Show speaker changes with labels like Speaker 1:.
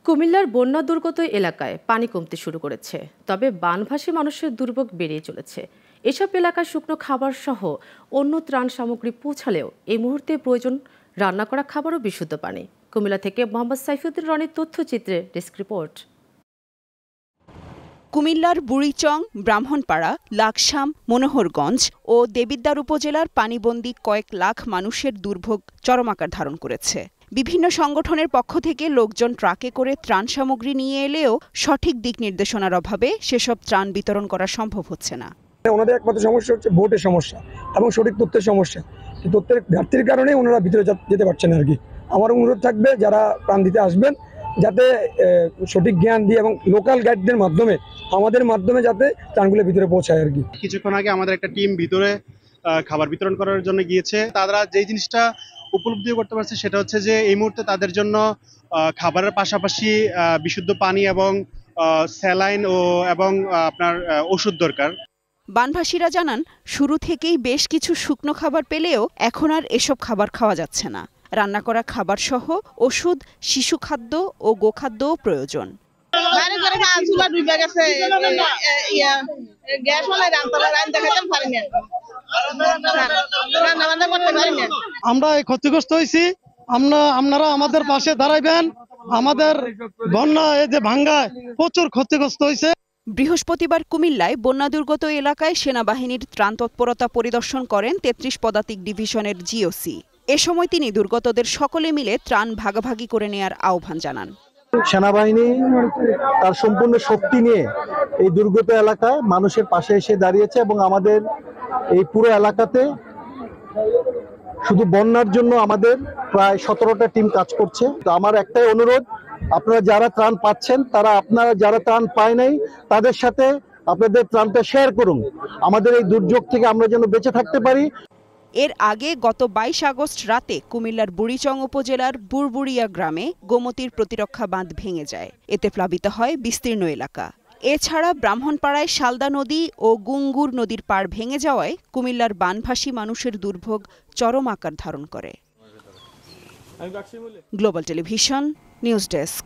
Speaker 1: কুমিল্লার বন্যা দুর্গত এলাকায় পানি কমতে শুরু করেছে, তবে বানভাসী মানুষের দুর্ভোগ বেড়েই চলেছে। এসব এলাকায় শুকনো খাবার সহ অন্য ত্রাণ সামগ্রী পৌঁছালেও এই মুহূর্তে প্রয়োজন রান্না করা খাবার ও বিশুদ্ধ পানি। কুমিল্লা থেকে মোহাম্মদ সাইফুদ্দিন রনির তথ্যচিত্রে ডেস্ক রিপোর্ট।
Speaker 2: কুমিল্লার বুড়িচং, ব্রাহ্মণপাড়া, লাকসাম, মনোহরগঞ্জ ও দেবিদ্বার উপজেলার পানিবন্দী কয়েক লাখ মানুষের দুর্ভোগ চরম আকার ধারণ করেছে। বিভিন্ন সংগঠনের পক্ষ থেকে লোকজন ট্রাকে করে ত্রাণ সামগ্রী নিয়ে এলেও সঠিক দিক নির্দেশনার অভাবে সেসব ত্রাণ বিতরণ করা সম্ভব হচ্ছে না।
Speaker 3: ওনাদের একমাত্র সমস্যা হচ্ছে ভোটের সমস্যা এবং সঠিক তথ্যের সমস্যা। তথ্যের ঘাটতির কারণে ওনারা ভিতরে যেতে পারছেন আর কি। আমার অনুরোধ থাকবে যারা প্রাণ দিতে আসবেন যাতে সঠিক জ্ঞান দিয়ে এবং লোকাল গাইডদের মাধ্যমে আমাদের মাধ্যমে যাতে ত্রাণগুলো ভিতরে পৌঁছায় আর কি।
Speaker 4: কিছুক্ষণ আগে আমাদের একটা টিম ভিতরে খাবার বিতরণ করার জন্য গিয়েছে। তারা যে জিনিসটা উপলব্ধি করতে পারছে সেটা হচ্ছে যে এই মুহূর্তে তাদের জন্য খাবারের পাশাপাশি বিশুদ্ধ পানি এবং স্যালাইন এবং আপনার ওষুধ দরকার।
Speaker 2: বানভাসীরা জানান, শুরু থেকেই বেশ কিছু শুকনো খাবার পেলেও এখন আর এসব খাবার খাওয়া যাচ্ছে না। রান্না করা খাবার সহ ওষুধ, শিশু খাদ্য ও গোখাদ্যও প্রয়োজন।
Speaker 5: আমরা ক্ষতিগ্রস্ত হয়েছি, আপনারা আমাদের পাশে দাঁড়াইবেন। আমাদের বন্যা এই যে ভাঙ্গায় প্রচুর ক্ষতিগ্রস্ত হয়েছে।
Speaker 2: বৃহস্পতিবার কুমিল্লায় বন্যা দুর্গত এলাকায় সেনাবাহিনীর ত্রাণ তৎপরতা পরিদর্শন করেন ৩৩ পদাতিক ডিভিশনের জিওসি। এ সময় তিনি দুর্গতদের সকলে মিলে ত্রাণ ভাগাভাগি করে নেয়ার আহ্বান জানান।
Speaker 6: সেনাবাহিনী তার সম্পূর্ণ শক্তি নিয়ে এই দুর্গত এলাকায় মানুষের পাশে এসে দাঁড়িয়েছে এবং আমাদের এই পুরো এলাকাতে শুধু বন্যার জন্য আমাদের প্রায় ১৭টা টিম কাজ করছে। তো আমার একটাই অনুরোধ, আপনারা যারা ত্রাণ পাচ্ছেন আপনারা যারা ত্রাণ পায় নাই তাদের সাথে আপনাদের ত্রাণটা শেয়ার করুন, আমাদের এই দুর্যোগ থেকে আমরা যেন বেঁচে থাকতে পারি।
Speaker 2: এর আগে গত ২২ আগস্ট রাতে কুমিল্লার বুড়িচং উপজেলার বুড়বুড়িয়া গ্রামে গোমতীর প্রতিরক্ষা বাঁধ ভেঙে যায়। এতে প্লাবিত হয় বিস্তীর্ণ এলাকা। এছাড়া ব্রাহ্মণপাড়ায় শালদা নদী ও গুঙ্গুর নদীর পাড় ভেঙে যাওয়ায় কুমিল্লার বানভাসী মানুষের দুর্ভোগ চরম আকার ধারণ করে। Global television, news desk.